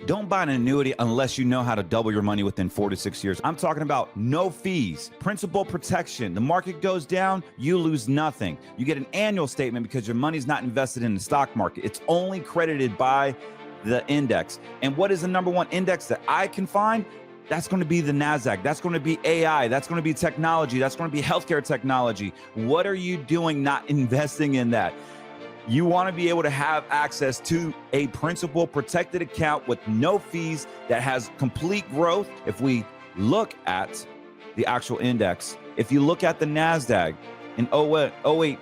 Don't buy an annuity unless you know how to double your money within 4 to 6 years. I'm talking about no fees, principal protection. The market goes down, you lose nothing. You get an annual statement because your money's not invested in the stock market. It's only credited by the index. And what is the number one index that I can find? That's going to be the NASDAQ. That's going to be AI. That's going to be technology. That's going to be healthcare technology. What are you doing not investing in that? You want to be able to have access to a principal protected account with no fees that has complete growth. If we look at the actual index, if you look at the NASDAQ, in 08,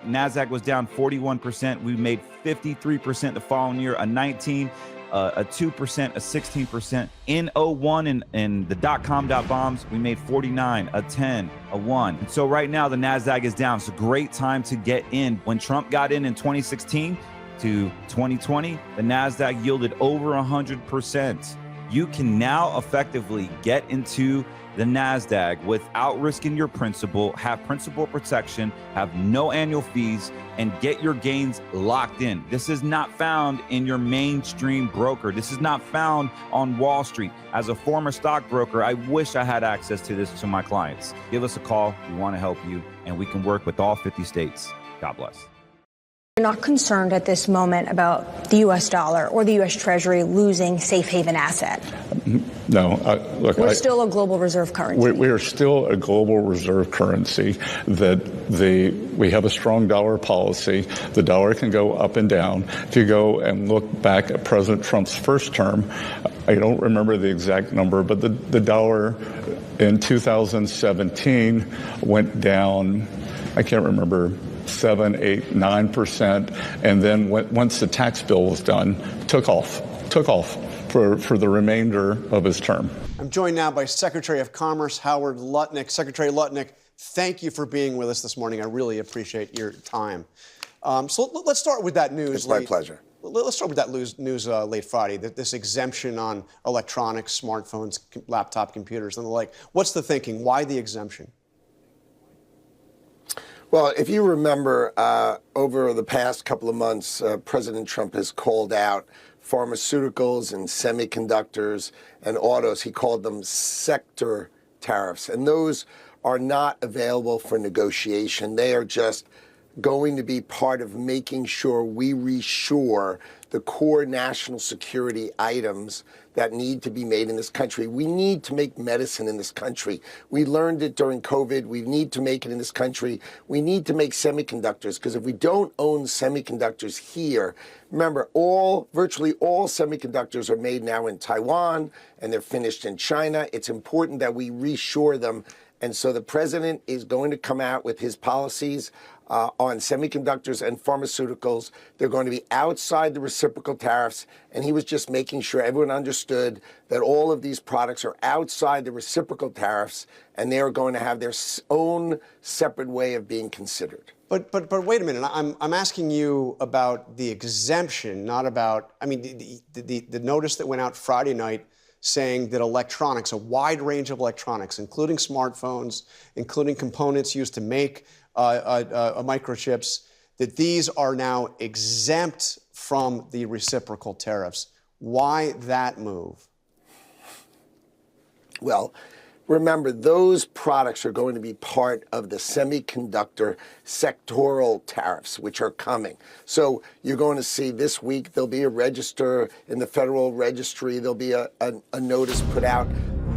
NASDAQ was down 41%. We made 53% the following year, a 19%. A 2%, a 16%. In 01 and the dot-com bombs, we made 49, a 10, a 1. And so right now the NASDAQ is down. It's a great time to get in. When Trump got in 2016 to 2020, the NASDAQ yielded over 100%. You can now effectively get into the NASDAQ without risking your principal, have principal protection, have no annual fees, and get your gains locked in. This is not found in your mainstream broker. This is not found on Wall Street. As a former stockbroker, I wish I had access to this to my clients. Give us a call. We want to help you, and we can work with all 50 states. God bless. You're not concerned at this moment about the U.S. dollar or the U.S. Treasury losing safe haven asset? No. Look, we're still a global reserve currency. We are still a global reserve currency. We have a strong dollar policy. The dollar can go up and down. If you go and look back at President Trump's first term, I don't remember the exact number, but the dollar in 2017 went down, I can't remember, 7, 8, 9%, and then once the tax bill was done, took off for the remainder of his term. I'm joined now by Secretary of Commerce Howard Lutnick. Secretary Lutnick, thank you for being with us this morning. I really appreciate your time. So let's start with that news. It's my pleasure. Let's start with that news late Friday, this exemption on electronics, smartphones, laptop computers, and the like. What's the thinking? Why the exemption? Well, if you remember, over the past couple of months, President Trump has called out pharmaceuticals and semiconductors and autos. He called them sector tariffs. And those are not available for negotiation. They are just going to be part of making sure we reshore the core national security items that need to be made in this country. We need to make medicine in this country. We learned it during COVID. We need to make it in this country. We need to make semiconductors, because if we don't own semiconductors here, remember, virtually all semiconductors are made now in Taiwan and they're finished in China. It's important that we reshore them. And so the president is going to come out with his policies on semiconductors and pharmaceuticals. They're going to be outside the reciprocal tariffs. And he was just making sure everyone understood that all of these products are outside the reciprocal tariffs, and they are going to have their own separate way of being considered. But wait a minute. I'm asking you about the exemption, not about, I mean, the notice that went out Friday night saying that electronics, a wide range of electronics, including smartphones, including components used to make microchips, that these are now exempt from the reciprocal tariffs. Why that move? Well, remember, those products are going to be part of the semiconductor sectoral tariffs, which are coming. So you're going to see this week, there'll be a register in the Federal Registry. There'll be a notice put out.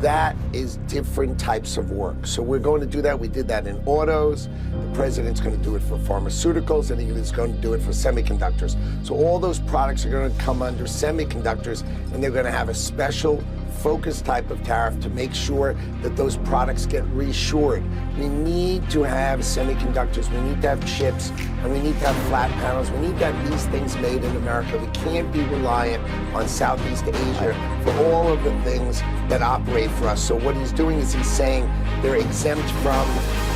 That is different types of work. So we're going to do that. We did that in autos. The president's going to do it for pharmaceuticals, and he's going to do it for semiconductors. So all those products are going to come under semiconductors, and they're going to have a special focused type of tariff to make sure that those products get reshored. We need to have semiconductors, we need to have chips, and we need to have flat panels. We need to have these things made in America. We can't be reliant on Southeast Asia for all of the things that operate for us. So what he's doing is he's saying they're exempt from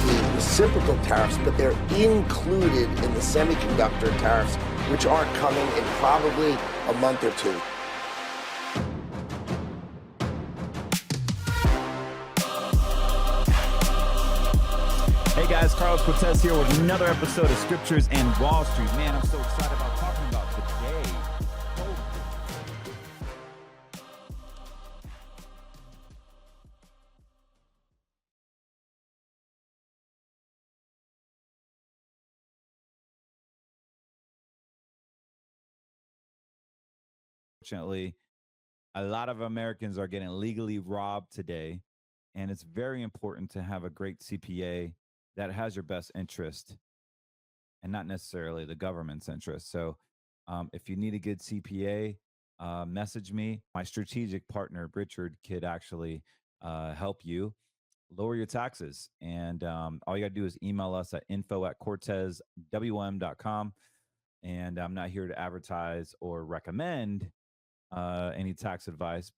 the reciprocal tariffs, but they're included in the semiconductor tariffs, which are coming in probably a month or two. Hey guys, Carlos Cortez here with another episode of Scriptures and Wall Street. Man, I'm so excited about talking about today. Unfortunately, a lot of Americans are getting legally robbed today. And it's very important to have a great CPA that has your best interest and not necessarily the government's interest. So if you need a good CPA, message me. My strategic partner, Richard, could actually help you lower your taxes. And all you got to do is email us at info@cortezwm.com. And I'm not here to advertise or recommend any tax advice.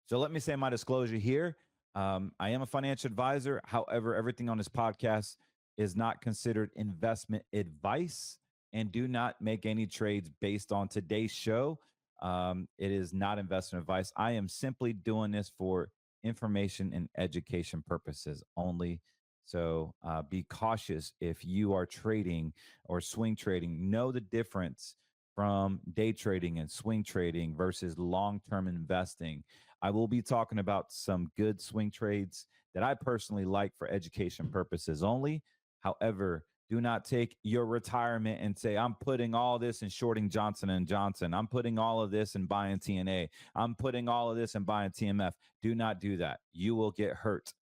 So let me say my disclosure here. I am a financial advisor. However, everything on this podcast is not considered investment advice, and do not make any trades based on today's show. It is not investment advice. I am simply doing this for information and education purposes only. So be cautious if you are trading or swing trading. Know the difference from day trading and swing trading versus long-term investing. I will be talking about some good swing trades that I personally like for education purposes only. However, do not take your retirement and say, I'm putting all this in shorting Johnson & Johnson. I'm putting all of this in buying TNA. I'm putting all of this in buying TMF. Do not do that. You will get hurt.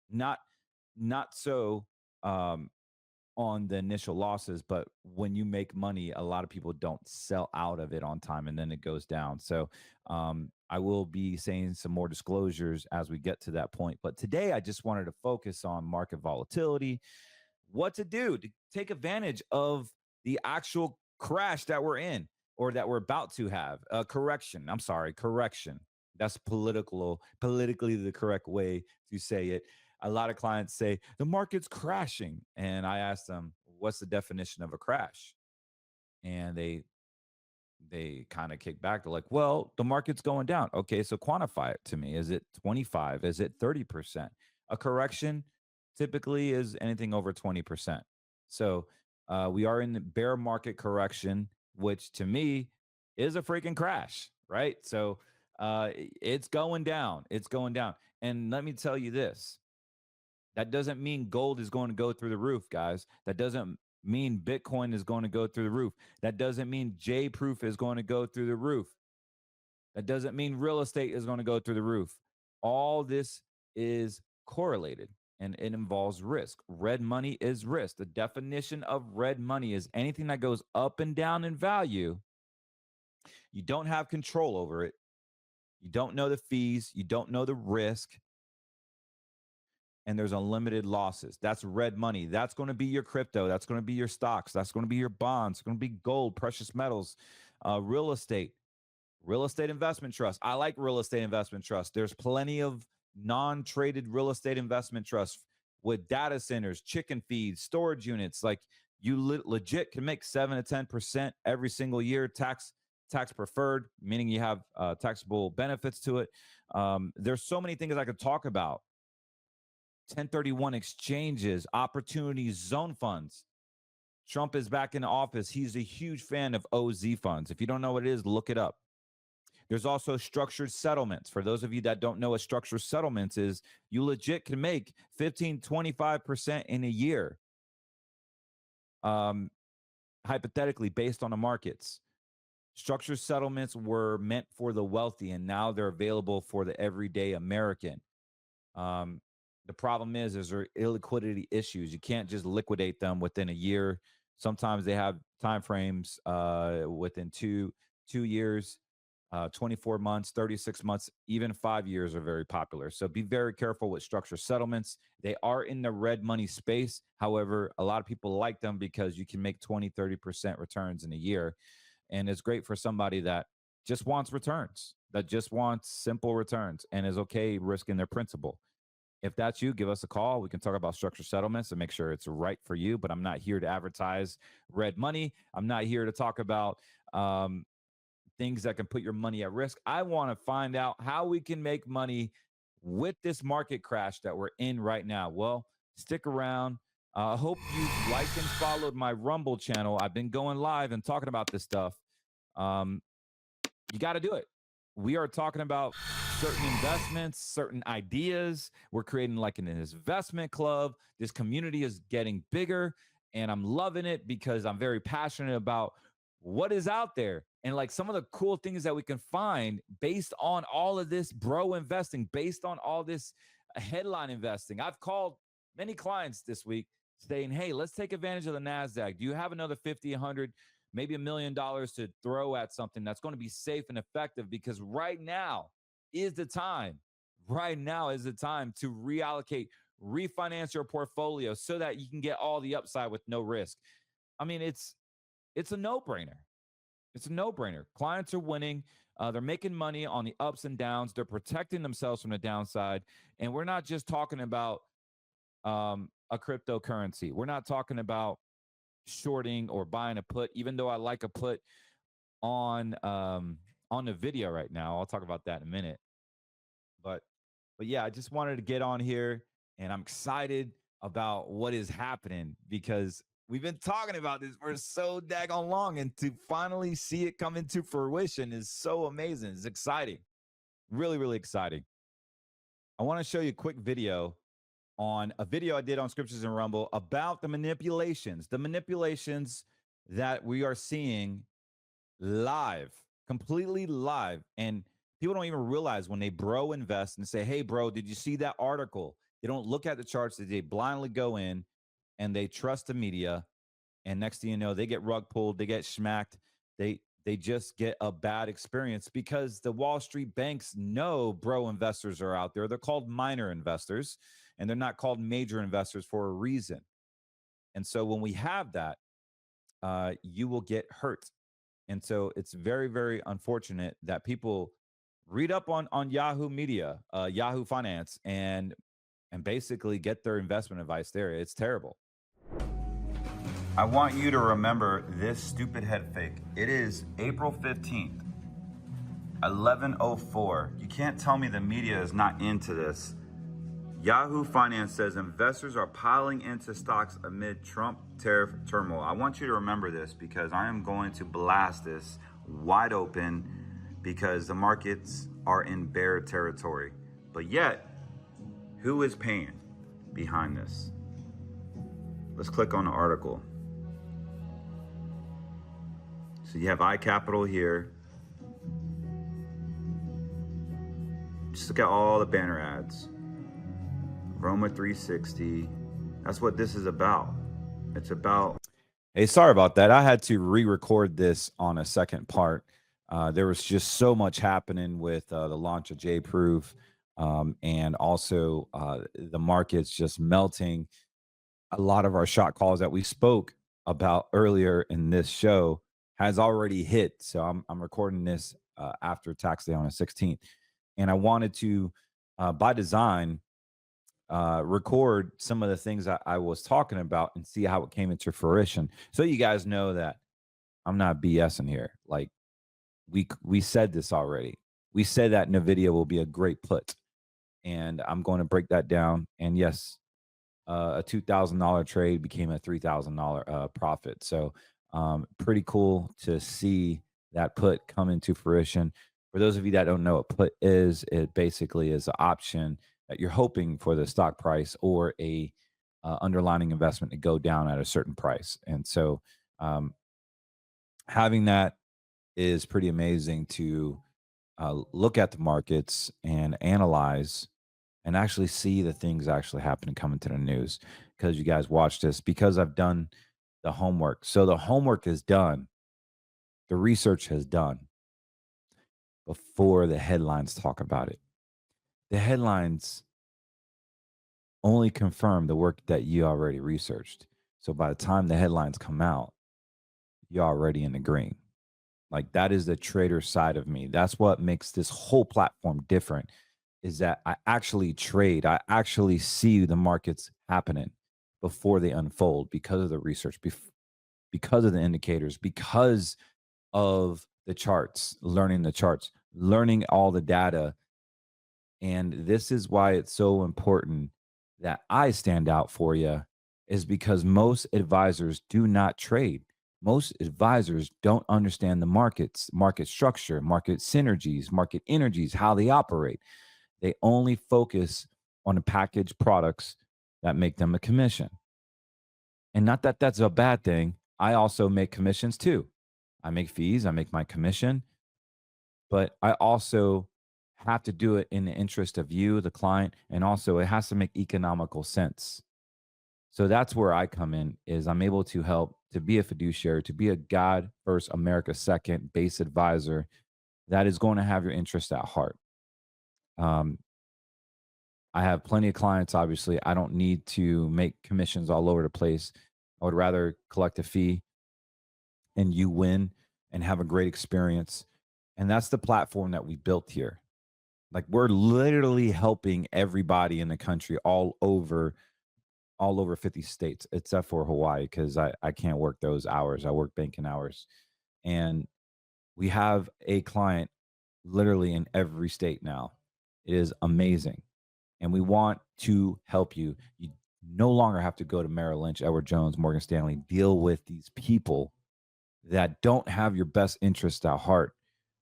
Not so on the initial losses, but when you make money, a lot of people don't sell out of it on time, and then it goes down. So I will be saying some more disclosures as we get to that point. But today, I just wanted to focus on market volatility, what to do to take advantage of the actual crash that we're in, or that we're about to have. Correction. That's politically the correct way to say it. A lot of clients say the market's crashing, and I ask them, what's the definition of a crash? And they kind of kick back. They're like, well, the market's going down. Okay, so quantify it to me. Is it 25? Is it 30%? A correction typically is anything over 20%. So we are in the bear market correction, which to me is a freaking crash, right? So it's going down. It's going down. And let me tell you this. That doesn't mean gold is going to go through the roof, guys. That doesn't mean Bitcoin is going to go through the roof. That doesn't mean J-Proof is going to go through the roof. That doesn't mean real estate is going to go through the roof. All this is correlated, and it involves risk. Red money is risk. The definition of red money is anything that goes up and down in value. You don't have control over it. You don't know the fees. You don't know the risk. And there's unlimited losses. That's red money. That's going to be your crypto. That's going to be your stocks. That's going to be your bonds. It's going to be gold, precious metals, real estate investment trust. I like real estate investment trust. There's plenty of non-traded real estate investment trusts with data centers, chicken feeds, storage units. Like you legit can make 7 to 10% every single year, tax preferred, meaning you have taxable benefits to it. There's so many things I could talk about. 1031 exchanges, opportunity zone funds. Trump is back in office. He's a huge fan of OZ funds. If you don't know what it is, look it up. There's also structured settlements. For those of you that don't know what structured settlements is, you legit can make 15, 25% in a year. Hypothetically, based on the markets. Structured settlements were meant for the wealthy, and now they're available for the everyday American. The problem is there illiquidity issues. You can't just liquidate them within a year. Sometimes they have timeframes within two years, 24 months, 36 months, even 5 years are very popular. So be very careful with structured settlements. They are in the red money space. However, a lot of people like them because you can make 20, 30% returns in a year. And it's great for somebody that just wants returns, that just wants simple returns and is okay risking their principal. If that's you, give us a call. We can talk about structured settlements and make sure it's right for you. But I'm not here to advertise red money. I'm not here to talk about things that can put your money at risk. I want to find out how we can make money with this market crash that we're in right now. Well, stick around. I hope you liked and followed my Rumble channel. I've been going live and talking about this stuff. You got to do it. We are talking about certain investments, certain ideas. We're creating like an investment club. This community is getting bigger, and I'm loving it because I'm very passionate about what is out there. And like some of the cool things that we can find based on all of this bro investing, based on all this headline investing. I've called many clients this week saying, hey, let's take advantage of the NASDAQ. Do you have another 50, 100, maybe $1 million to throw at something that's going to be safe and effective? Because right now is the time. Right now is the time to reallocate, refinance your portfolio so that you can get all the upside with no risk. I mean, it's a no-brainer. It's a no-brainer. Clients are winning. They're making money on the ups and downs. They're protecting themselves from the downside. And we're not just talking about a cryptocurrency. We're not talking about shorting or buying a put, even though I like a put on the video right now. I'll talk about that in a minute. But yeah, I just wanted to get on here, and I'm excited about what is happening because we've been talking about this for so daggone long, and to finally see it come into fruition is so amazing. It's exciting. Really, really exciting. I want to show you a quick video on a video I did on Scriptures and Rumble about the manipulations that we are seeing live, completely live. And people don't even realize when they bro invest and say, hey, bro, did you see that article? They don't look at the charts. They blindly go in and they trust the media. And next thing you know, they get rug pulled. They get smacked. They just get a bad experience because the Wall Street banks know bro investors are out there. They're called minor investors, and they're not called major investors for a reason. And so when we have that, you will get hurt. And so it's very, very unfortunate that people read up on Yahoo Media, Yahoo Finance, and basically get their investment advice there. It's terrible. I want you to remember this stupid head fake. It is April 15th, 11:04. You can't tell me the media is not into this. Yahoo Finance says investors are piling into stocks amid Trump tariff turmoil. I want you to remember this because I am going to blast this wide open because the markets are in bear territory. But yet, who is paying behind this? Let's click on the article. So you have iCapital here. Just look at all the banner ads. Roma 360. That's what this is about. It's about. Hey, sorry about that. I had to re-record this on a second part. There was just so much happening with the launch of JProof, and also the markets just melting. A lot of our shot calls that we spoke about earlier in this show has already hit. So I'm recording this after tax day on the 16th. And I wanted to, by design, record some of the things that I was talking about and see how it came into fruition. So you guys know that I'm not BSing here. Like we said this already. We said that NVIDIA will be a great put. And I'm going to break that down. And yes, a $2,000 trade became a $3,000 profit. So pretty cool to see that put come into fruition. For those of you that don't know what put is, it basically is an option that you're hoping for the stock price or a underlying investment to go down at a certain price. And so having that is pretty amazing to look at the markets and analyze and actually see the things actually happening coming to the news because you guys watch this because I've done the homework. So the homework is done. The research has done before the headlines talk about it. The headlines only confirm the work that you already researched. So by the time the headlines come out, you're already in the green. Like that is the trader side of me. That's what makes this whole platform different is that I actually trade. I actually see the markets happening before they unfold because of the research, because of the indicators, because of the charts, learning the charts, learning all the data. And this is why it's so important that I stand out for you is because most advisors do not trade. Most advisors don't understand the markets, market structure, market synergies, market energies, how they operate. They only focus on the packaged products that make them a commission. And not that that's a bad thing. I also make commissions too. I make fees, I make my commission, but I also have to do it in the interest of you, the client, and also it has to make economical sense. So that's where I come in is I'm able to help to be a fiduciary, to be a God first, America second base advisor that is going to have your interest at heart. Um, I have plenty of clients, obviously. I don't need to make commissions all over the place. I would rather collect a fee and you win and have a great experience. And that's the platform that we built here. Like we're literally helping everybody in the country all over 50 states, except for Hawaii, because I can't work those hours. I work banking hours. And we have a client literally in every state now. It is amazing. And we want to help you. You no longer have to go to Merrill Lynch, Edward Jones, Morgan Stanley, deal with these people that don't have your best interest at heart.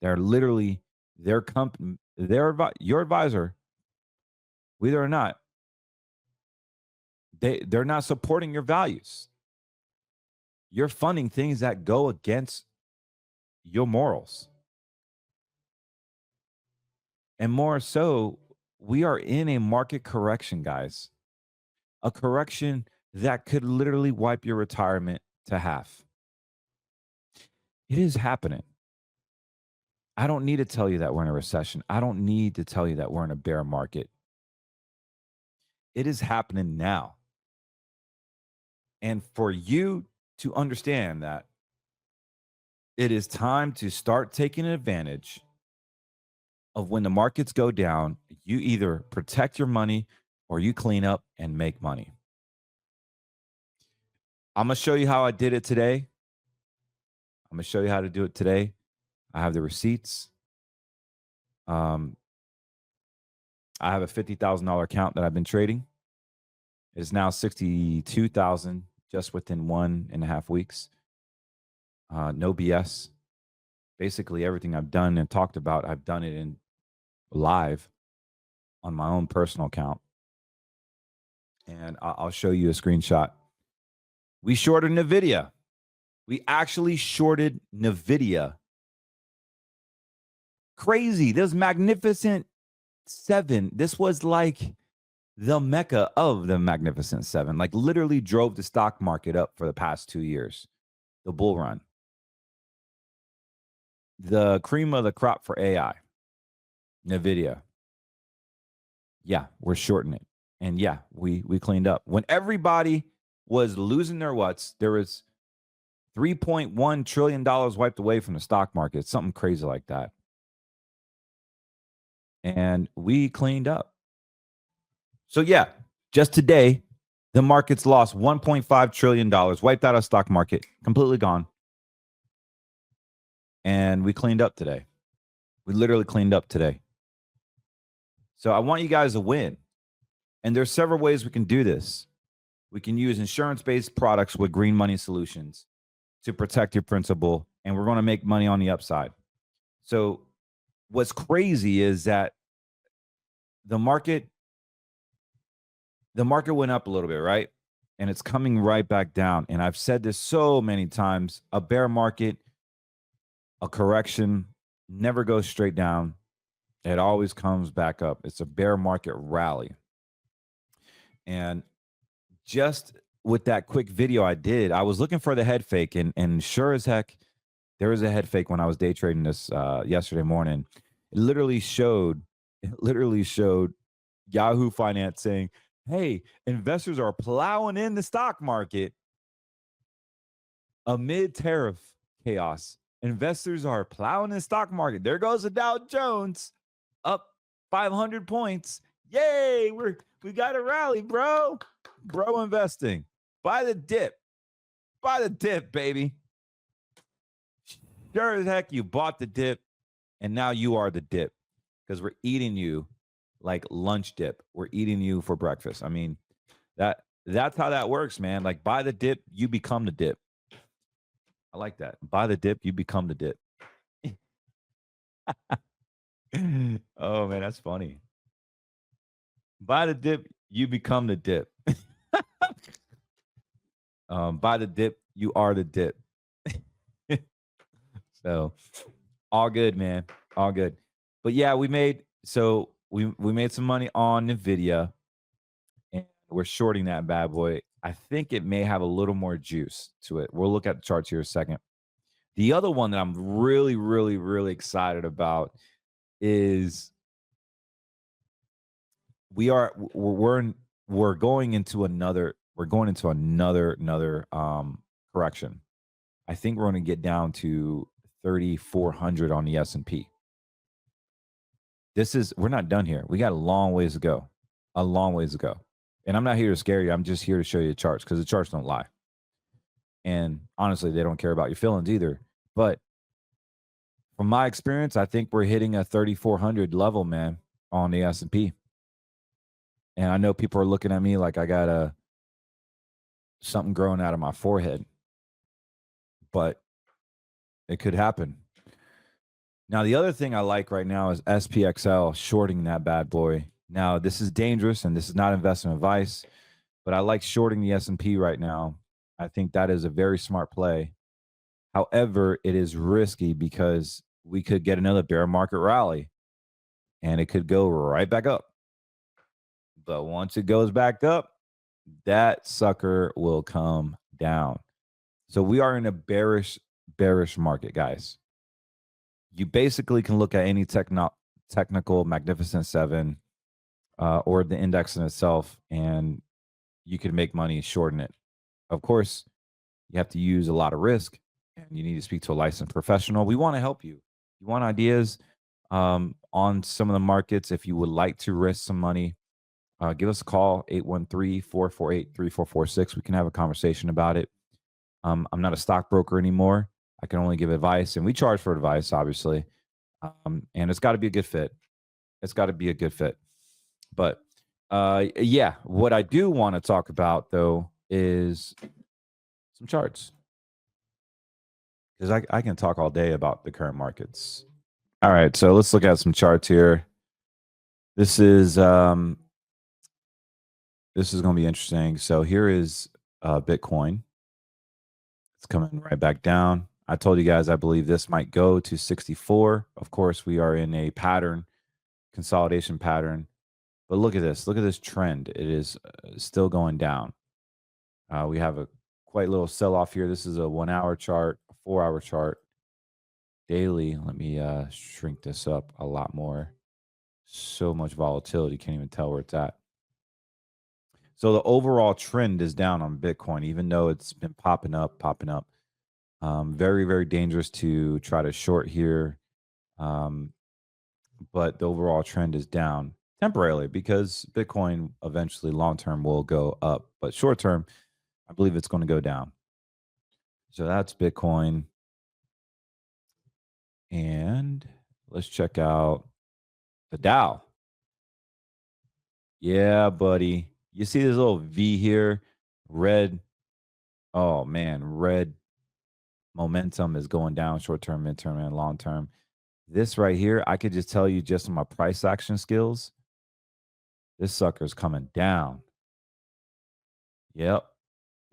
They're literally their company, your advisor, whether or not they're not supporting your values. You're funding things that go against your morals. And more so, we are in a market correction, guys. A correction that could literally wipe your retirement to half. It is happening. I don't need to tell you that we're in a recession. I don't need to tell you that we're in a bear market. It is happening now. And for you to understand that it is time to start taking advantage of when the markets go down, you either protect your money or you clean up and make money. I'm going to show you how I did it today. I'm going to show you how to do it today. I have the receipts. I have a $50,000 account that I've been trading. It's now 62,000 just within 1.5 weeks. No BS. Basically, everything I've done and talked about, I've done it in live on my own personal account. And I'll show you a screenshot. We shorted NVIDIA. We actually shorted NVIDIA. Crazy. This Magnificent Seven. This was like the mecca of the Magnificent Seven. Like literally drove the stock market up for the past 2 years. The bull run. The cream of the crop for AI. NVIDIA. Yeah, we're shorting it. And yeah, we cleaned up. When everybody was losing their what's, there was $3.1 trillion wiped away from the stock market. Something crazy like that. And we cleaned up. So yeah, just today, the market's lost $1.5 trillion, wiped out our stock market, completely gone. And we cleaned up today. We literally cleaned up today. So I want you guys to win. And there's several ways we can do this. We can use insurance-based products with Green Money Solutions to protect your principal, and we're going to make money on the upside. So what's crazy is that the market went up a little bit, right? And it's coming right back down. And I've said this so many times, a bear market, a correction never goes straight down. It always comes back up. It's a bear market rally. And just with that quick video I did, I was looking for the head fake, and sure as heck, there was a head fake when I was day trading this yesterday morning. It literally showed Yahoo Finance saying, hey, investors are plowing in the stock market amid tariff chaos. Investors are plowing in the stock market. There goes the Dow Jones up 500 points. Yay, we got a rally, bro. Bro investing. Buy the dip. Buy the dip, baby. Sure as heck, you bought the dip, and now you are the dip because we're eating you like lunch dip. We're eating you for breakfast. I mean, that's how that works, man. Like buy the dip, you become the dip. I like that. Buy the dip, you become the dip. Oh, man, that's funny. Buy the dip, you become the dip. Buy the dip, you are the dip. So all good, man. All good. But yeah, we made some money on Nvidia, and we're shorting that bad boy. I think it may have a little more juice to it. We'll look at the charts here in a second. The other one that I'm really, really, really excited about is we're going into another correction. I think we're going to get down to 3,400 on the S&P. We're not done here. We got a long ways to go. A long ways to go. And I'm not here to scare you. I'm just here to show you the charts because the charts don't lie. And honestly, they don't care about your feelings either. But from my experience, I think we're hitting a 3,400 level, man, on the S&P. And I know people are looking at me like I got something growing out of my forehead. But it could happen. Now, the other thing I like right now is SPXL shorting that bad boy. Now, this is dangerous, and this is not investment advice, but I like shorting the S&P right now. I think that is a very smart play. However, it is risky because we could get another bear market rally, and it could go right back up. But once it goes back up, that sucker will come down. So we are in a bearish market, guys. You basically can look at any technical Magnificent Seven or the index in itself, and you can make money shorting it. Of course, you have to use a lot of risk, and you need to speak to a licensed professional. We want to help you. You want ideas on some of the markets? If you would like to risk some money, give us a call, 813-448-3446. We can have a conversation about it. I'm not a stockbroker anymore. I can only give advice, and we charge for advice, obviously. And it's got to be a good fit. It's got to be a good fit. But yeah, what I do want to talk about, though, is some charts. Because I can talk all day about the current markets. All right, so let's look at some charts here. This is going to be interesting. So here is Bitcoin. It's coming right back down. I told you guys I believe this might go to 64. Of course, we are in a consolidation pattern. But look at this. Look at this trend. It is still going down. We have a quite little sell-off here. This is a 1 hour chart, a 4 hour chart. Daily, let me shrink this up a lot more. So much volatility, can't even tell where it's at. So the overall trend is down on Bitcoin, even though it's been popping up. Very, very dangerous to try to short here. But the overall trend is down temporarily because Bitcoin eventually long-term will go up. But short-term, I believe it's going to go down. So that's Bitcoin. And let's check out the Dow. Yeah, buddy. You see this little V here? Red. Oh, man. Red momentum is going down short-term, mid-term, and long-term. This right here, I could just tell you just on my price action skills, this sucker's coming down. Yep.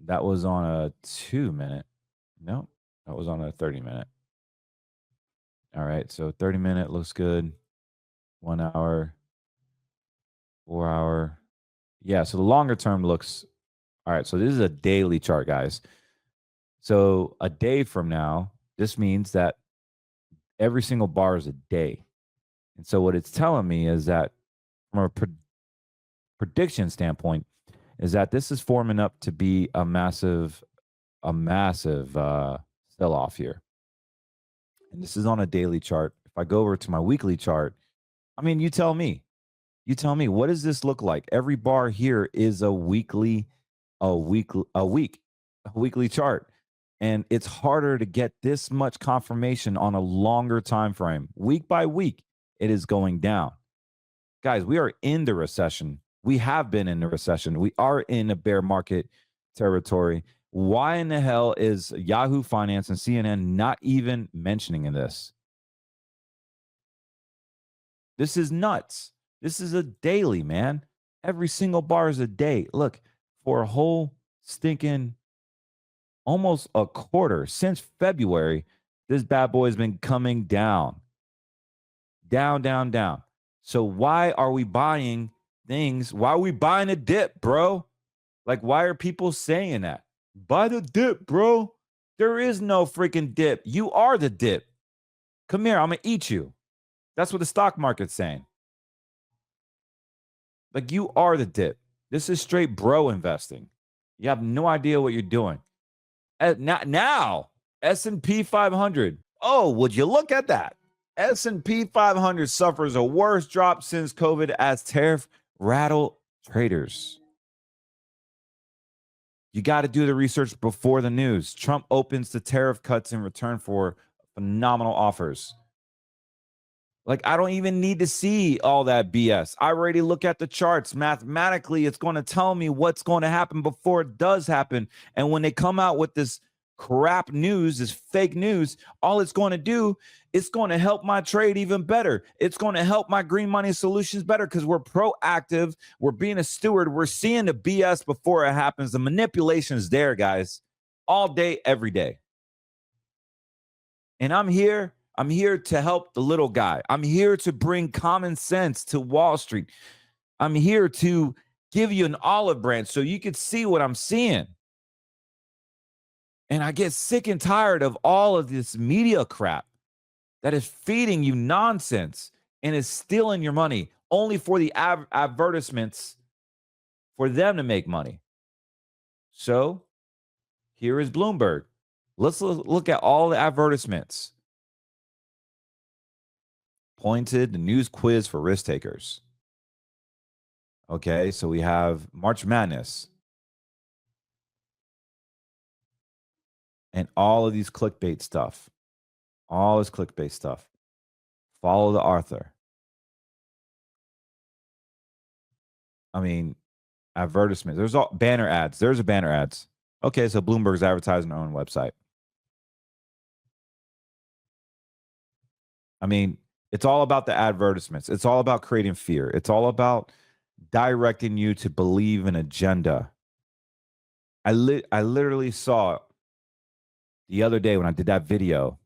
That was on a 2-minute. Nope. That was on a 30-minute. All right. So 30-minute looks good. 1 hour. 4 hour. Yeah. So the longer term looks. All right. So this is a daily chart, guys. So a day from now, this means that every single bar is a day. And so what it's telling me is that from a prediction standpoint is that this is forming up to be a massive sell-off here. And this is on a daily chart. If I go over to my weekly chart, I mean, you tell me, what does this look like? Every bar here is a weekly chart. And it's harder to get this much confirmation on a longer time frame. Week by week, it is going down. Guys, we are in the recession. We have been in the recession. We are in a bear market territory. Why in the hell is Yahoo Finance and CNN not even mentioning this? This is nuts. This is a daily, man. Every single bar is a day. Look, for a whole stinking almost a quarter since February, This bad boy has been coming down. Down, down, down. So why are we buying things? Why are we buying a dip, bro? Like, why are people saying that? Buy the dip, bro. There is no freaking dip. You are the dip. Come here, I'm going to eat you. That's what the stock market's saying. Like, you are the dip. This is straight bro investing. You have no idea what you're doing. Now, S&P 500. Oh, would you look at that? S&P 500 suffers a worst drop since COVID as tariff rattle traders. You got to do the research before the news. Trump opens the tariff cuts in return for phenomenal offers. Like, I don't even need to see all that BS. I already look at the charts. Mathematically, it's going to tell me what's going to happen before it does happen. And when they come out with this crap news, this fake news, all it's going to do, it's going to help my trade even better. It's going to help my green money solutions better because we're proactive. We're being a steward. We're seeing the BS before it happens. The manipulation is there, guys, all day, every day. And I'm here to help the little guy. I'm here to bring common sense to Wall Street. I'm here to give you an olive branch so you can see what I'm seeing. And I get sick and tired of all of this media crap that is feeding you nonsense and is stealing your money only for the advertisements for them to make money. So here is Bloomberg. Let's look at all the advertisements. Pointed the news quiz for risk takers. Okay, so we have March Madness. And all of these clickbait stuff. All this clickbait stuff. Follow the author. I mean, advertisements. There's all banner ads. There's a banner ads. Okay, so Bloomberg's advertising their own website. I mean, it's all about the advertisements. It's all about creating fear. It's all about directing you to believe an agenda. I literally saw the other day when I did that video.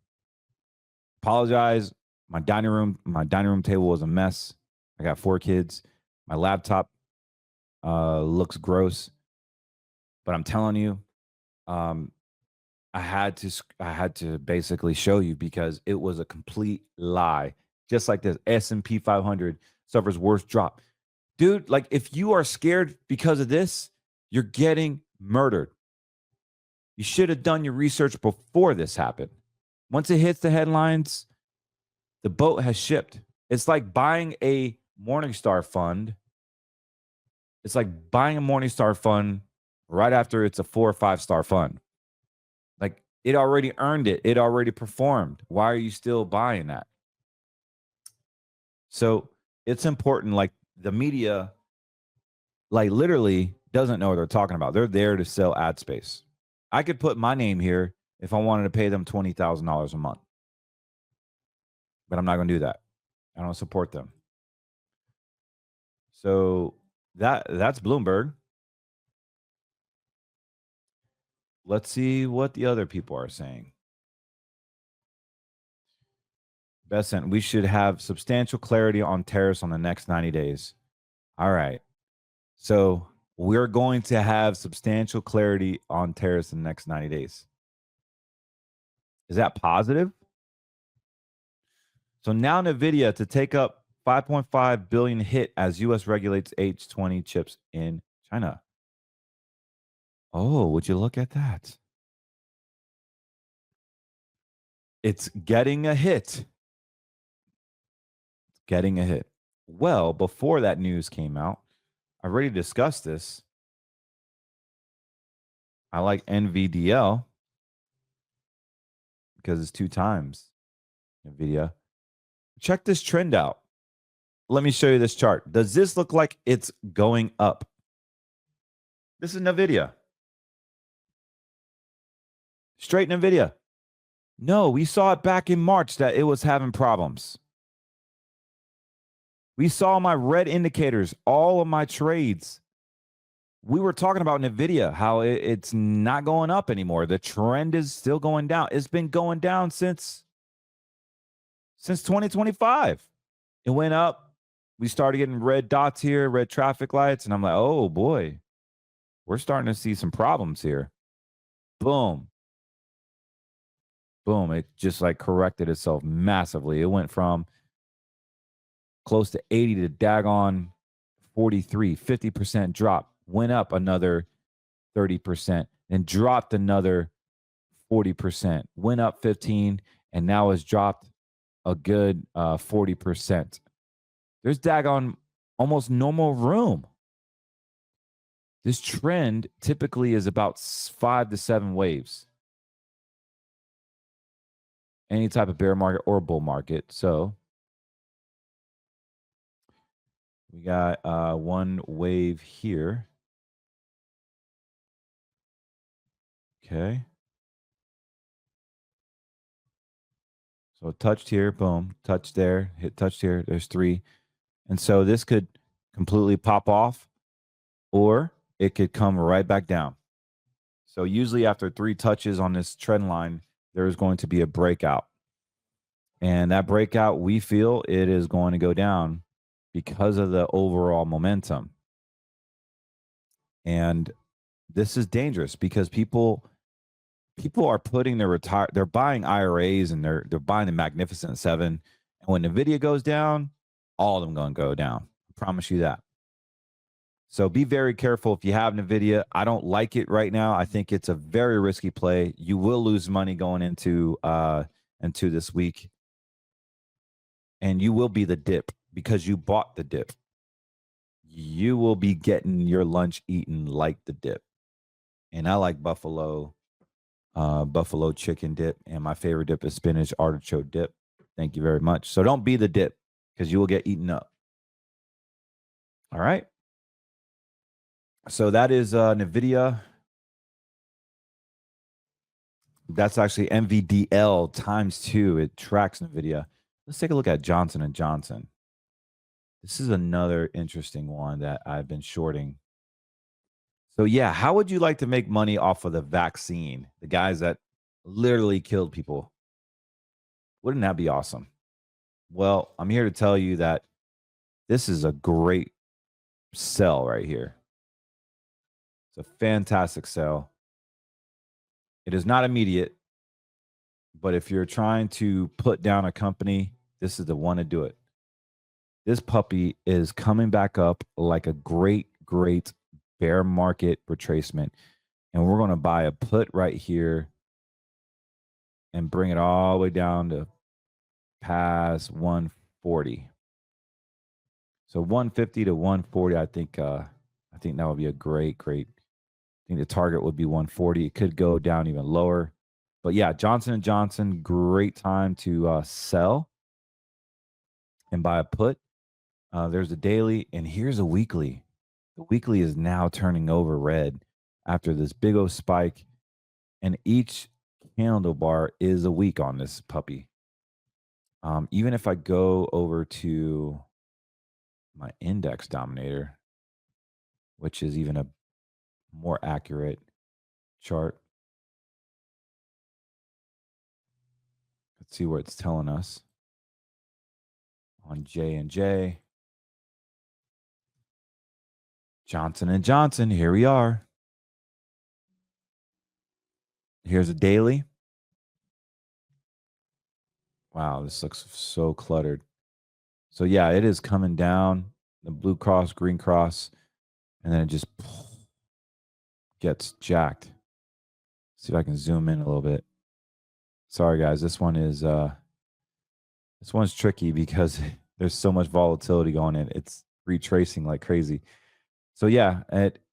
Apologize. My dining room table was a mess. I got 4 kids. My laptop looks gross. But I'm telling you, I had to basically show you because it was a complete lie. Just like this, S&P 500 suffers worst drop. Dude, like if you are scared because of this, you're getting murdered. You should have done your research before this happened. Once it hits the headlines, the boat has shipped. It's like buying a Morningstar fund. It's like buying a Morningstar fund right after it's a 4 or 5 star fund. Like it already earned it. It already performed. Why are you still buying that? So it's important. Like the media, like literally doesn't know what they're talking about. They're there to sell ad space. I could put my name here if I wanted to pay them $20,000 a month. But I'm not going to do that. I don't support them. So that's Bloomberg. Let's see what the other people are saying. Besant, we should have substantial clarity on tariffs on the next 90 days. All right. So we're going to have substantial clarity on tariffs in the next 90 days. Is that positive? So now NVIDIA to take up 5.5 billion hit as U.S. regulates H20 chips in China. Oh, would you look at that? It's getting a hit. It's getting a hit. Well, before that news came out, I already discussed this. I like NVDL because it's 2 times NVIDIA. Check this trend out. Let me show you this chart. Does this look like it's going up? This is NVIDIA. Straight NVIDIA. No, we saw it back in March that it was having problems. We saw my red indicators, all of my trades we were talking about NVIDIA, how it's not going up anymore. The trend is still going down. It's been going down since 2025. It went up. We started getting red dots here, red traffic lights. And I'm like, oh boy, we're starting to see some problems here. Boom. Boom. It just like corrected itself massively. It went from close to 80 to daggone 43, 50% drop, went up another 30%, and dropped another 40%, went up 15, and now has dropped a good 40%. There's daggone almost no more room. This trend typically is about 5 to 7 waves. Any type of bear market or bull market. So we got one wave here. Okay. So it touched here, boom, touched there, hit touched here. There's 3. And so this could completely pop off, or it could come right back down. So usually after 3 touches on this trend line, there is going to be a breakout. And that breakout, we feel it is going to go down because of the overall momentum. And this is dangerous because people are putting they're buying IRAs and they're buying the Magnificent Seven. And when NVIDIA goes down, all of them going to go down. I promise you that. So be very careful if you have NVIDIA. I don't like it right now. I think it's a very risky play. You will lose money going into this week. And you will be the dip because you bought the dip. You will be getting your lunch eaten like the dip. And I like buffalo chicken dip. And my favorite dip is spinach artichoke dip. Thank you very much. So don't be the dip because you will get eaten up. All right. So that is NVIDIA. That's actually NVDL times 2. It tracks NVIDIA. Let's take a look at Johnson & Johnson. This is another interesting one that I've been shorting. So yeah, how would you like to make money off of the vaccine? The guys that literally killed people. Wouldn't that be awesome? Well, I'm here to tell you that this is a great sell right here. It's a fantastic sell. It is not immediate, but if you're trying to put down a company, this is the one to do it. This puppy is coming back up like a great bear market retracement. And we're going to buy a put right here and bring it all the way down to past 140. So 150 to 140, I think that would be a great. I think the target would be 140. It could go down even lower. But yeah, Johnson & Johnson, great time to sell and buy a put. There's a daily, and here's a weekly. The weekly is now turning over red after this big old spike, and each candle bar is a week on this puppy. Even if I go over to my index dominator, which is even a more accurate chart. Let's see what it's telling us on J&J. Johnson & Johnson, here we are. Here's a daily. Wow, this looks so cluttered. So yeah, it is coming down. The blue cross, green cross, and then it just gets jacked. See if I can zoom in a little bit. Sorry guys, this one's tricky because there's so much volatility going in. It's retracing like crazy. So yeah,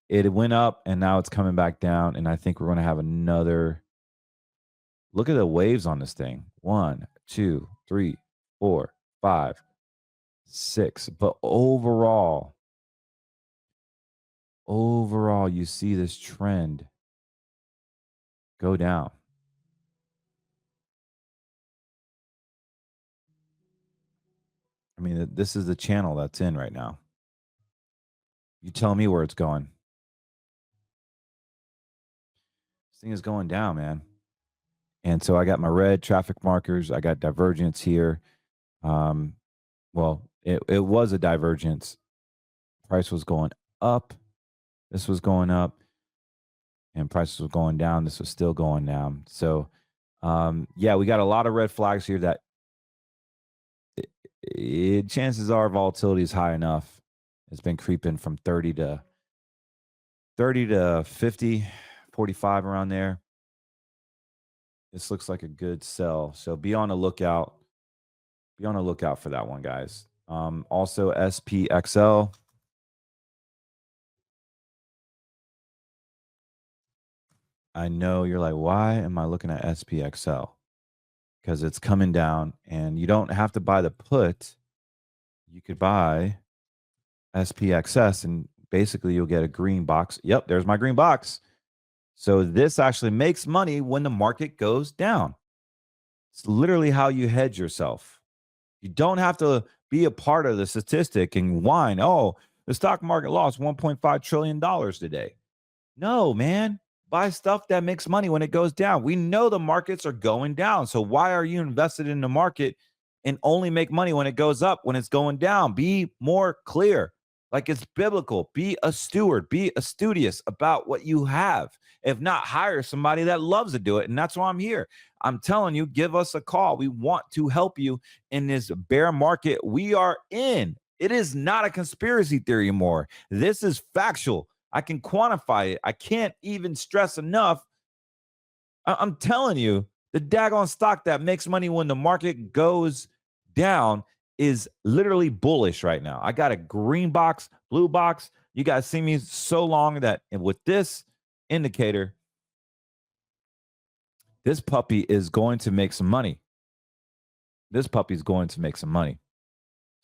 it went up and now it's coming back down, and I think we're going to have another. Look at the waves on this thing. 1, 2, 3, 4, 5, 6. But overall, you see this trend go down. I mean, this is the channel that's in right now. You tell me where it's going. This thing is going down, man. And so I got my red traffic markers. I got divergence here. Well, it was a divergence. Price was going up. This was going up. And prices were going down. This was still going down. So, yeah, we got a lot of red flags here that chances are volatility is high enough. It's been creeping from 30 to 50, 45 around there. This looks like a good sell. So be on the lookout. Be on the lookout for that one, guys. Also SPXL. I know you're like, why am I looking at SPXL? Because it's coming down and you don't have to buy the put. You could buy SPXS and basically you'll get a green box. Yep, there's my green box. So this actually makes money when the market goes down. It's literally how you hedge yourself. You don't have to be a part of the statistic and whine, oh, the stock market lost $1.5 trillion today. No, man. Buy stuff that makes money when it goes down. We know the markets are going down. So why are you invested in the market and only make money when it goes up, when it's going down? Be more clear. Like it's biblical. Be a steward. Be studious about what you have. If not, hire somebody that loves to do it. And that's why I'm here. I'm telling you, give us a call. We want to help you in this bear market we are in. It is not a conspiracy theory anymore. This is factual. I can quantify it. I can't even stress enough. I'm telling you, the daggone stock that makes money when the market goes down is literally bullish right now. I got a green box, blue box. You guys see me so long that with this indicator, this puppy is going to make some money. This puppy is going to make some money.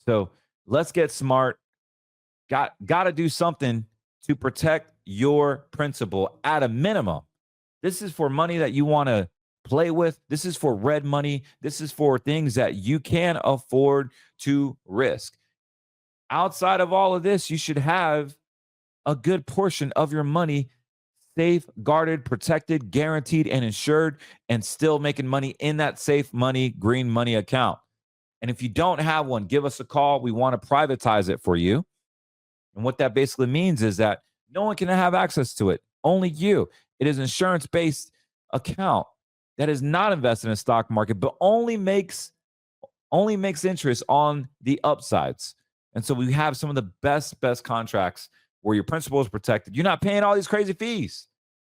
So let's get smart. Got to do something to protect your principal at a minimum. This is for money that you want to play with. This is for red money. This is for things that you can afford to risk. Outside of all of this, you should have a good portion of your money safe, guarded, protected, guaranteed, and insured, and still making money in that safe money, green money account. And if you don't have one, give us a call. We want to privatize it for you. And what that basically means is that no one can have access to it. Only you. It is an insurance-based account that is not invested in the stock market, but only makes interest on the upsides. And so we have some of the best contracts where your principal is protected. You're not paying all these crazy fees.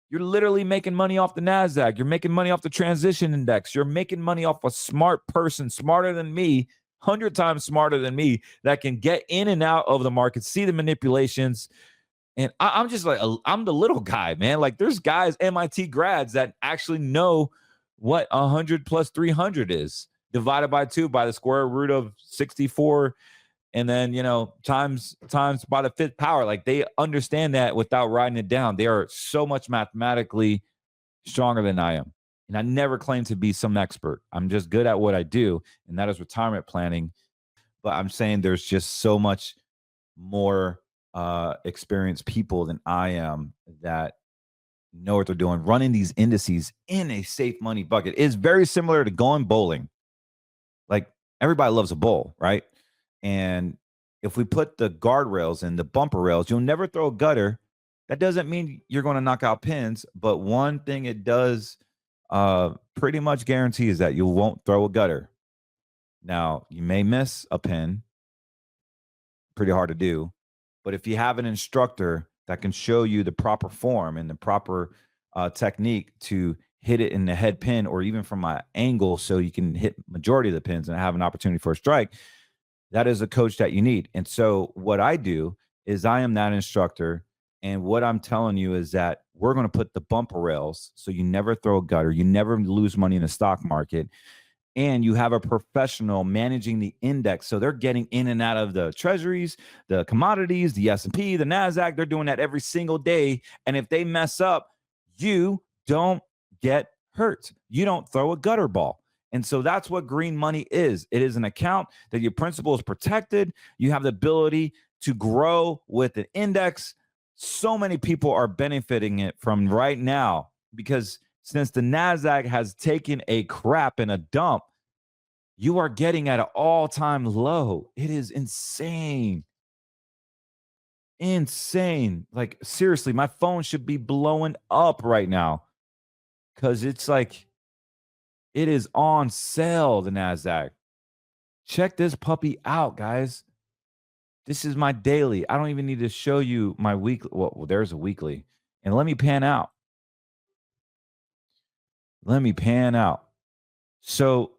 You're literally making money off the NASDAQ. You're making money off the transition index. You're making money off a smart person, smarter than me, 100 times smarter than me, that can get in and out of the market, see the manipulations. And I'm just like, I'm the little guy, man. Like there's guys, MIT grads, that actually know what 100 plus 300 is divided by 2 by the square root of 64. And then, times by the 5th power. Like they understand that without writing it down. They are so much mathematically stronger than I am. And I never claim to be some expert. I'm just good at what I do, and that is retirement planning. But I'm saying there's just so much more experienced people than I am that know what they're doing. Running these indices in a safe money bucket is very similar to going bowling. Like everybody loves a bowl, right? And if we put the guardrails and the bumper rails, you'll never throw a gutter. That doesn't mean you're going to knock out pins, but one thing it does pretty much guarantee is that you won't throw a gutter. Now, you may miss a pin, pretty hard to do, but if you have an instructor that can show you the proper form and the proper technique to hit it in the head pin or even from an angle so you can hit majority of the pins and have an opportunity for a strike, that is a coach that you need. And so what I do is I am that instructor. And what I'm telling you is that we're going to put the bumper rails so you never throw a gutter, you never lose money in the stock market, and you have a professional managing the index. So they're getting in and out of the treasuries, the commodities, the S&P, the NASDAQ. They're doing that every single day. And if they mess up, you don't get hurt. You don't throw a gutter ball. And so that's what green money is. It is an account that your principal is protected. You have the ability to grow with an index. So many people are benefiting it from right now. because since the NASDAQ has taken a crap and a dump, you are getting at an all-time low. It is insane. Insane. Like, seriously, my phone should be blowing up right now because it's like, it is on sale, the NASDAQ. Check this puppy out, guys. This is my daily. I don't even need to show you my weekly. Well, there's a weekly. And let me pan out. Let me pan out. So,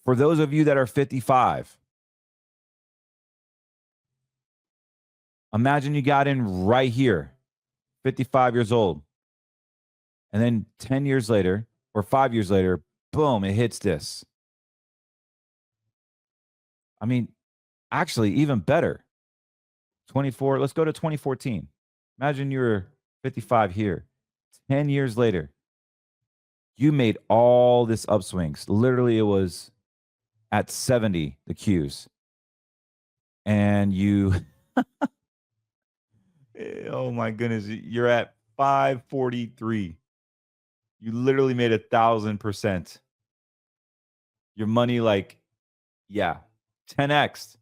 for those of you that are 55, imagine you got in right here, 55 years old. And then 10 years later, or 5 years later, boom, it hits this. I mean, actually, even better. 24, let's go to 2014. Imagine you're 55 here. 10 years later, you made all this upswings. Literally, it was at 70, the Qs. And you, oh my goodness, you're at 543. You literally made 1,000%. Your money, like, yeah, 10x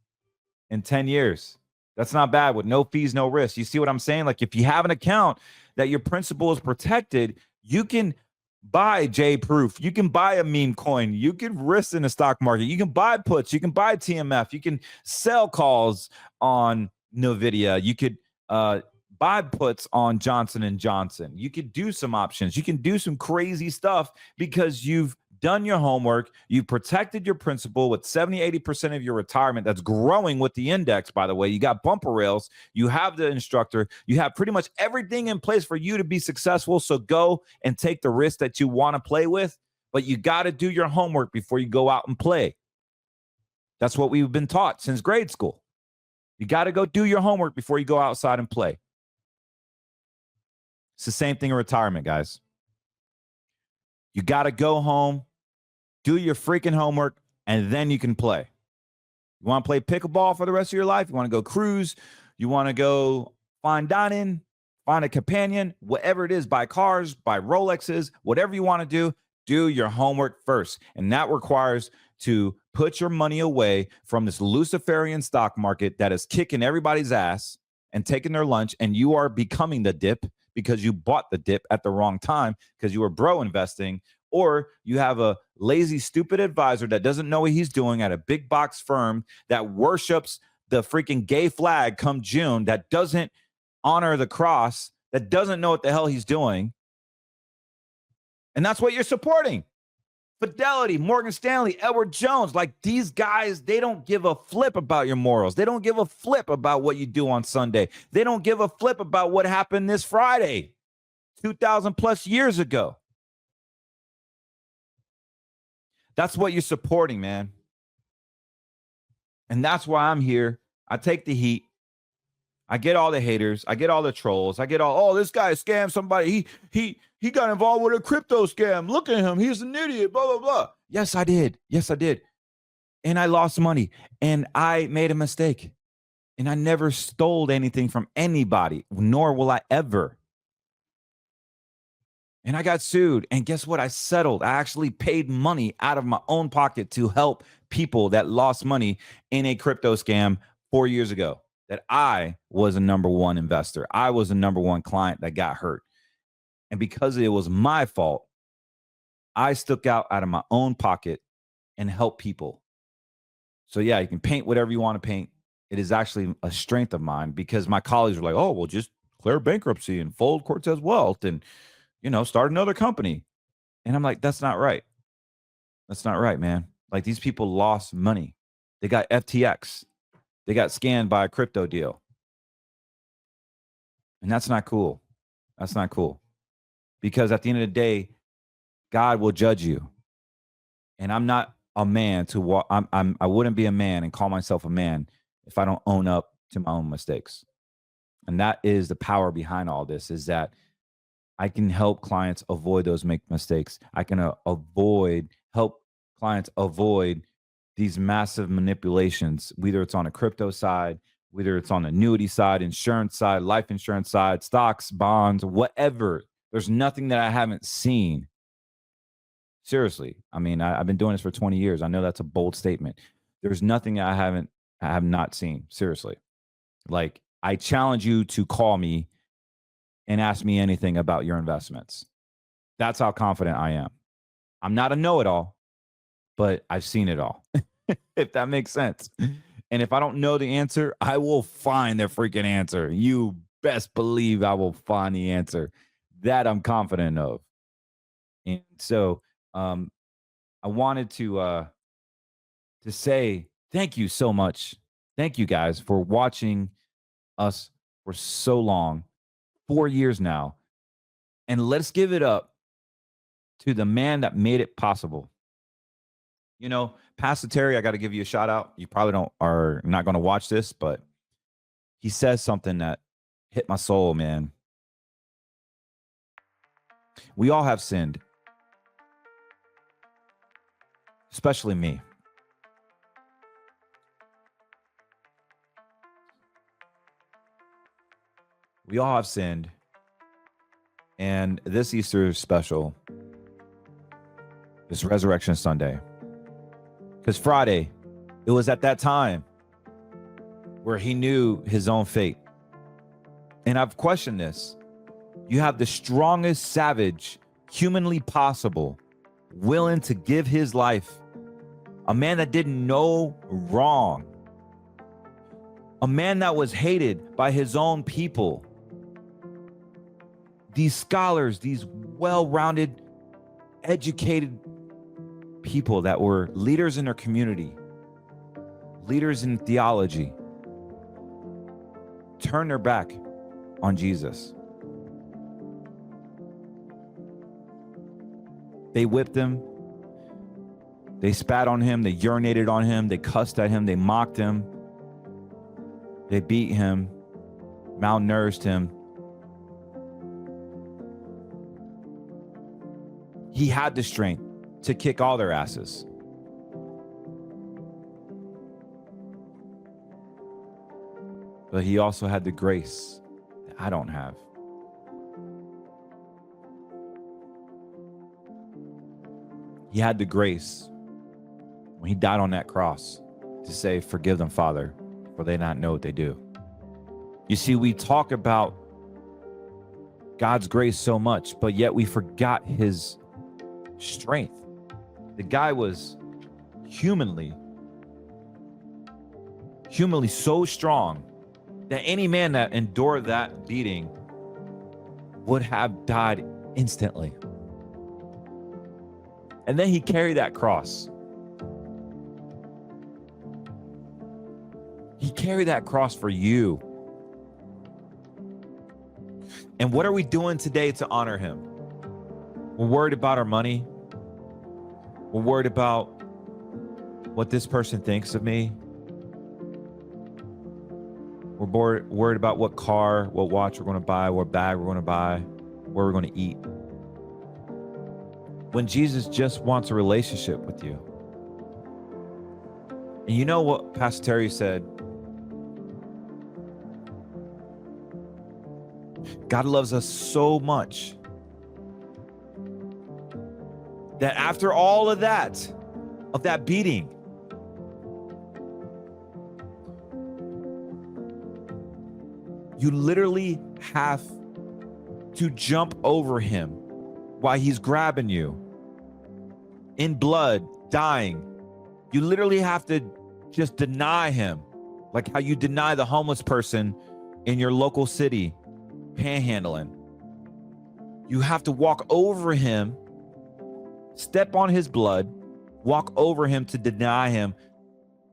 in 10 years. That's not bad with no fees, no risk. You see what I'm saying? Like, if you have an account that your principal is protected, you can buy J-Proof. You can buy a meme coin. You can risk in the stock market. You can buy puts. You can buy TMF. You can sell calls on NVIDIA. You could buy puts on Johnson & Johnson. You could do some options. You can do some crazy stuff because you've done your homework. You've protected your principal with 70, 80% of your retirement. That's growing with the index, by the way. You got bumper rails. You have the instructor. You have pretty much everything in place for you to be successful. So go and take the risk that you want to play with, but you got to do your homework before you go out and play. That's what we've been taught since grade school. You got to go do your homework before you go outside and play. It's the same thing in retirement, guys. You got to go home, do your freaking homework, and then you can play. You want to play pickleball for the rest of your life? You want to go cruise? You want to go fine dining, find a companion, whatever it is, buy cars, buy Rolexes, whatever you want to do your homework first. And that requires to put your money away from this Luciferian stock market that is kicking everybody's ass and taking their lunch, and you are becoming the dip because you bought the dip at the wrong time because you were bro investing, or you have a lazy, stupid advisor that doesn't know what he's doing at a big box firm that worships the freaking gay flag come June, that doesn't honor the cross, that doesn't know what the hell he's doing. And that's what you're supporting. Fidelity, Morgan Stanley, Edward Jones, like these guys, they don't give a flip about your morals. They don't give a flip about what you do on Sunday. They don't give a flip about what happened this Friday, 2,000 plus years ago. That's what you're supporting, man. And that's why I'm here. I take the heat. I get all the haters. I get all the trolls. I get all, oh, this guy scammed somebody. He got involved with a crypto scam. Look at him. He's an idiot, blah, blah, blah. Yes, I did. Yes, I did. And I lost money. And I made a mistake. And I never stole anything from anybody, nor will I ever. And I got sued. And guess what? I settled. I actually paid money out of my own pocket to help people that lost money in a crypto scam 4 years ago. That I was a number one investor. I was a number one client that got hurt. And because it was my fault, I stuck out of my own pocket and helped people. So yeah, you can paint whatever you want to paint. It is actually a strength of mine because my colleagues were like, oh, well, just declare bankruptcy and fold Cortez Wealth and, start another company. And I'm like, that's not right. That's not right, man. Like these people lost money. They got FTX. They got scanned by a crypto deal. And that's not cool. That's not cool. Because at the end of the day, God will judge you. And I'm not a man to walk. I wouldn't be a man and call myself a man if I don't own up to my own mistakes. And that is the power behind all this, is that I can help clients avoid those mistakes. I can help clients avoid these massive manipulations, whether it's on a crypto side, whether it's on the annuity side, insurance side, life insurance side, stocks, bonds, whatever There's nothing that I haven't seen. Seriously. I mean, I've been doing this for 20 years. I know that's a bold statement. There's nothing I have not seen. Seriously. Like, I challenge you to call me and ask me anything about your investments. That's how confident I am. I'm not a know-it-all, but I've seen it all, if that makes sense. And if I don't know the answer, I will find the freaking answer. You best believe I will find the answer. That I'm confident of. And so I wanted to say thank you so much. Thank you guys for watching us for so long, 4 years now. And let's give it up to the man that made it possible. You know, Pastor Terry, I got to give you a shout out. You probably are not going to watch this, but he says something that hit my soul, man. We all have sinned, especially me. We all have sinned. And this Easter special is Resurrection Sunday. Because Friday, it was at that time where he knew his own fate. And I've questioned this. You have the strongest savage humanly possible, willing to give his life. A man that didn't know wrong. A man that was hated by his own people. These scholars, these well-rounded, educated people that were leaders in their community, leaders in theology, turned their back on Jesus. They whipped him. They spat on him. They urinated on him. They cussed at him. They mocked him. They beat him, malnourished him. He had the strength to kick all their asses. But he also had the grace that I don't have. He had the grace when he died on that cross to say, "Forgive them, Father, for they not know what they do." You see, we talk about God's grace so much, but yet we forgot his strength. The guy was humanly so strong that any man that endured that beating would have died instantly. And then he carried that cross. He carried that cross for you. And what are we doing today to honor him? We're worried about our money. We're worried about what this person thinks of me. We're worried about what car, what watch we're going to buy, what bag we're going to buy, where we're going to eat. When Jesus just wants a relationship with you. And you know what Pastor Terry said? God loves us so much that after all of that beating, you literally have to jump over him while he's grabbing you in blood, dying. You literally have to just deny him, like how you deny the homeless person in your local city panhandling. You have to walk over him, step on his blood, walk over him to deny him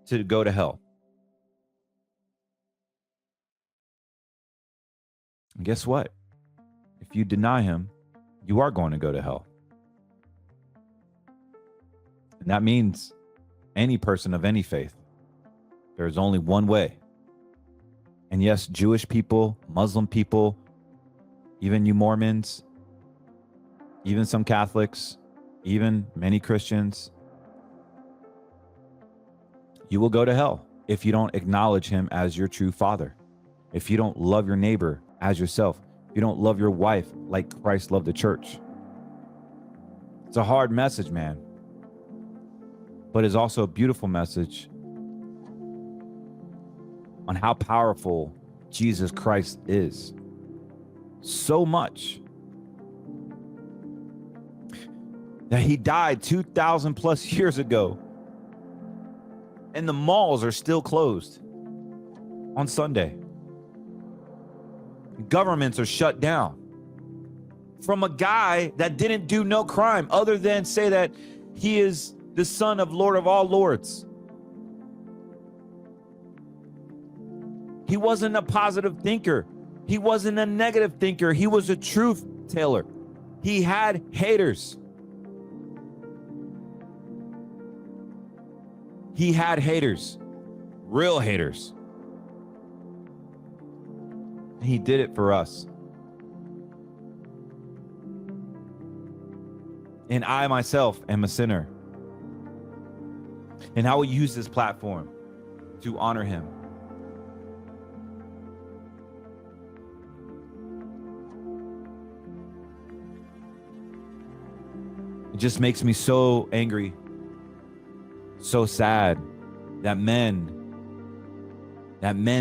to go to hell. And guess what? If you deny him, you are going to go to hell. And that means any person of any faith, there's only one way. And yes, Jewish people, Muslim people, even you Mormons, even some Catholics, even many Christians, you will go to hell if you don't acknowledge him as your true father. If you don't love your neighbor as yourself. if you don't love your wife like Christ loved the church. It's a hard message, man. But it's also a beautiful message on how powerful Jesus Christ is. So much that he died 2,000 plus years ago. And the malls are still closed on Sunday. Governments are shut down from a guy that didn't do no crime other than say that he is the son of Lord of all lords. He wasn't a positive thinker. He wasn't a negative thinker. He was a truth teller. He had haters. He had haters, real haters. And he did it for us. And I myself am a sinner. And I will use this platform to honor him. It just makes me so angry, so sad that men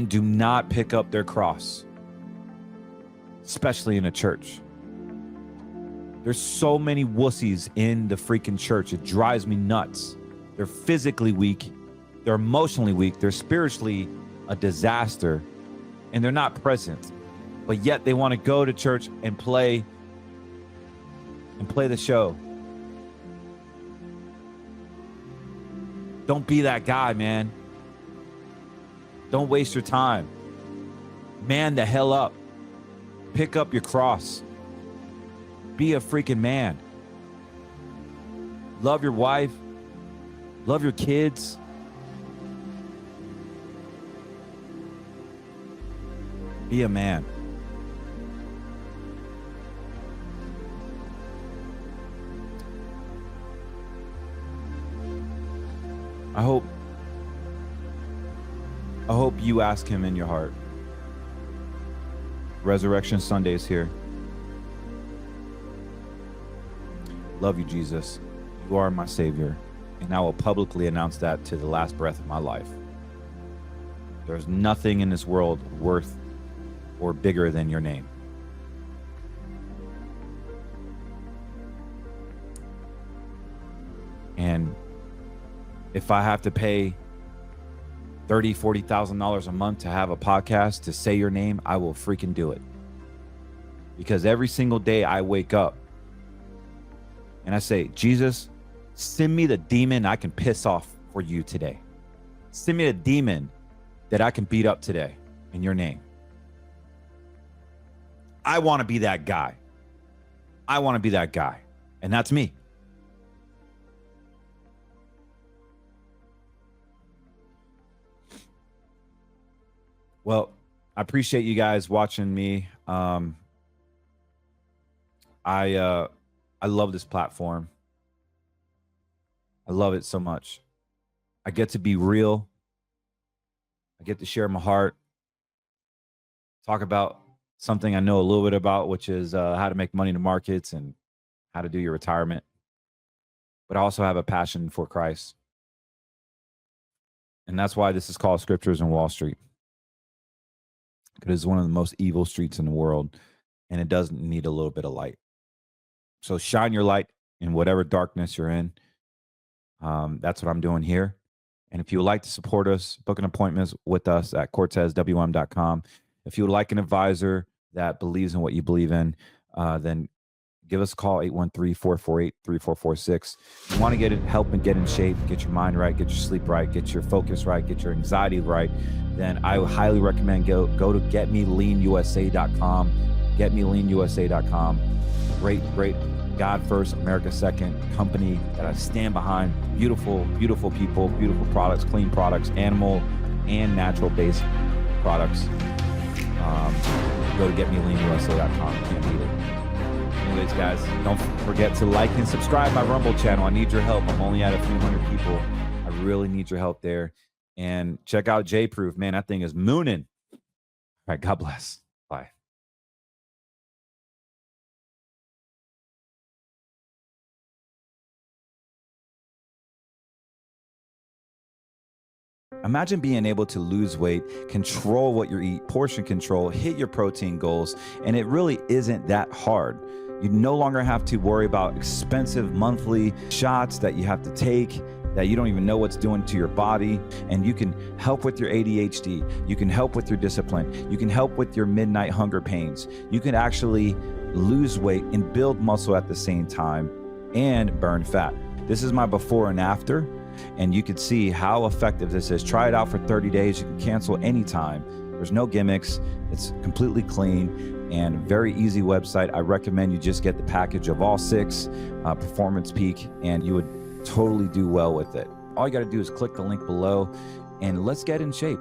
do not pick up their cross, especially in a church. There's so many wussies in the freaking church. It drives me nuts. They're physically weak. They're emotionally weak. They're spiritually a disaster. And they're not present. But yet they want to go to church and play the show. Don't be that guy, man. Don't waste your time. Man the hell up. Pick up your cross. Be a freaking man. Love your wife. Love your kids. Be a man. I hope you ask him in your heart. Resurrection Sunday is here. Love you, Jesus. You are my Savior. And I will publicly announce that to the last breath of my life. There's nothing in this world worth or bigger than your name. And if I have to pay $30,000, $40,000 a month to have a podcast to say your name, I will freaking do it. Because every single day I wake up and I say, Jesus, send me the demon I can piss off for you today. Send me a demon that I can beat up today in your name. I want to be that guy. I want to be that guy. And that's me. Well, I appreciate you guys watching me. I love this platform. I love it so much. I get to be real. I get to share my heart. Talk about something I know a little bit about, which is how to make money in the markets and how to do your retirement. But I also have a passion for Christ. And that's why this is called Scriptures on Wall Street. Because it's one of the most evil streets in the world, and it doesn't need a little bit of light. So shine your light in whatever darkness you're in. That's what I'm doing here. And if you would like to support us, book an appointment with us at CortezWM.com. If you would like an advisor that believes in what you believe in, then give us a call, 813-448-3446. If you want to get help and get in shape, get your mind right, get your sleep right, get your focus right, get your anxiety right, then I would highly recommend go to GetMeLeanUSA.com. GetMeLeanUSA.com. Great, God first, America second company that I stand behind. Beautiful, beautiful people, beautiful products, clean products, animal and natural based products. Go to GetMeLeanUSA.com. Can't beat it. Anyways, guys, don't forget to like and subscribe my Rumble channel. I need your help. I'm only at a few hundred people. I really need your help there. And check out J-Proof. Man, that thing is mooning. All right, God bless. Bye. Imagine being able to lose weight, control what you eat, portion control, hit your protein goals, and it really isn't that hard. You no longer have to worry about expensive monthly shots that you have to take that you don't even know what's doing to your body. And you can help with your ADHD. You can help with your discipline. You can help with your midnight hunger pains. You can actually lose weight and build muscle at the same time and burn fat. This is my before and after. And you can see how effective this is. Try it out for 30 days. You can cancel anytime. There's no gimmicks. It's completely clean and very easy website. I recommend you just get the package of all 6, Performance Peak, and you would totally do well with it. All you got to do is click the link below and let's get in shape.